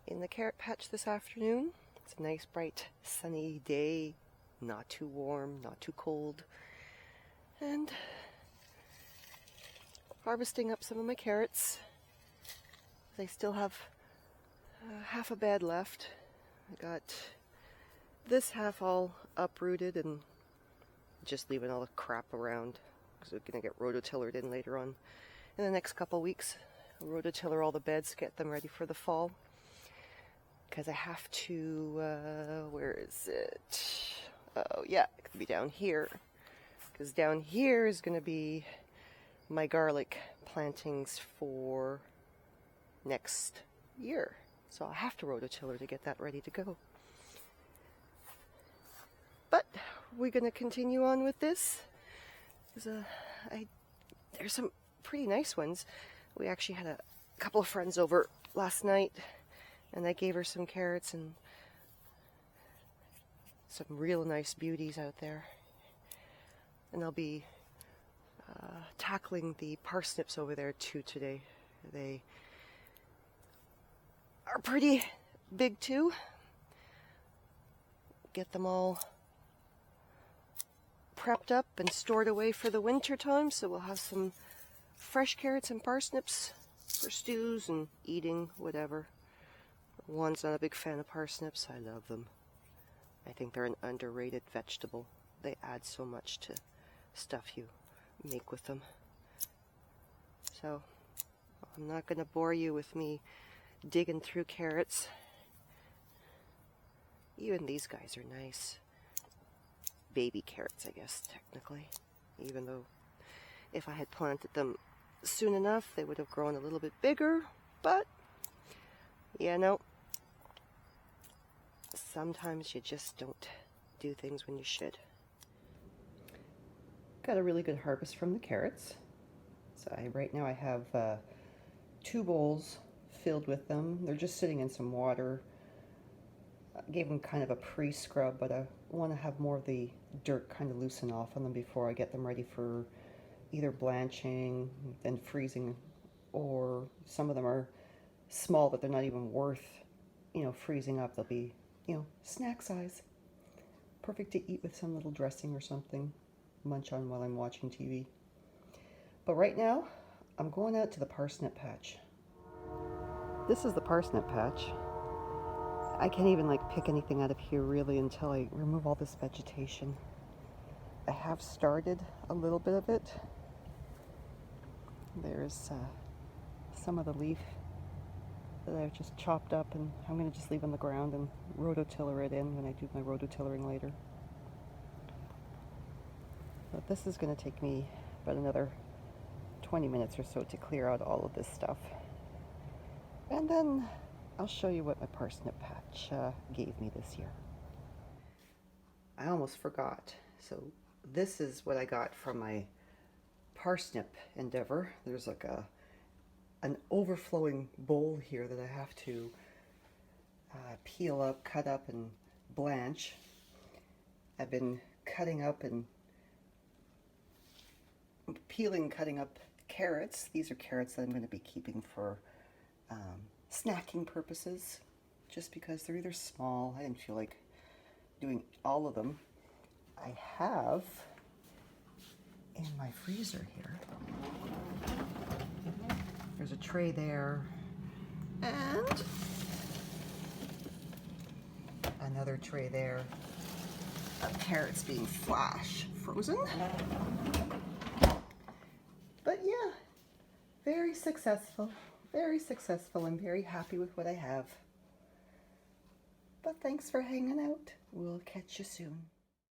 in the carrot patch this afternoon. It's a nice bright sunny day, not too warm, not too cold, and harvesting up some of my carrots. I still have half a bed left. I got this half all uprooted and just leaving all the crap around because we're going to get rototillered in later on in the next couple weeks. I'll rototiller all the beds, get them ready for the fall. Because I have to, where is it? Oh yeah, it could be down here. Because down here is going to be my garlic plantings for next year. So I'll have to rototiller to get that ready to go. But we're going to continue on with this. There's some pretty nice ones. We actually had a couple of friends over last night, and I gave her some carrots and some real nice beauties out there. And I'll be tackling the parsnips over there too today. They are pretty big too. Get them all prepped up and stored away for the winter time, so we'll have some fresh carrots and parsnips for stews and eating, whatever. Juan's not a big fan of parsnips. I love them. I think they're an underrated vegetable. They add so much to stuff you make with them. So I'm not going to bore you with me digging through carrots. Even these guys are nice. Baby carrots, I guess, technically. Even though if I had planted them soon enough, they would have grown a little bit bigger. But, yeah, no. Sometimes you just don't do things when you should. Got a really good harvest from the carrots. So right now I have 2 bowls filled with them. They're just sitting in some water. I gave them kind of a pre-scrub, but I want to have more of the dirt kind of loosen off on them before I get them ready for either blanching and freezing, or some of them are small that they're not even worth, freezing up. They'll be, snack size. Perfect to eat with some little dressing or something, munch on while I'm watching TV. But right now, I'm going out to the parsnip patch. This is the parsnip patch. I can't even pick anything out of here really until I remove all this vegetation. I have started a little bit of it. There's some of the leaf that I've just chopped up, and I'm going to just leave on the ground and rototiller it in when I do my rototillering later. But this is going to take me about another 20 minutes or so to clear out all of this stuff. And then I'll show you what my parsnip patch gave me this year. I almost forgot. So this is what I got from my parsnip endeavor. There's an overflowing bowl here that I have to peel up, cut up, and blanch. I've been cutting up and peeling, cutting up carrots. These are carrots that I'm going to be keeping for snacking purposes, just because they're either small. I didn't feel like doing all of them. I have in my freezer here, there's a tray there, and another tray there of carrots being flash frozen. But yeah, very successful. Very successful. I'm very happy with what I have. But thanks for hanging out. We'll catch you soon.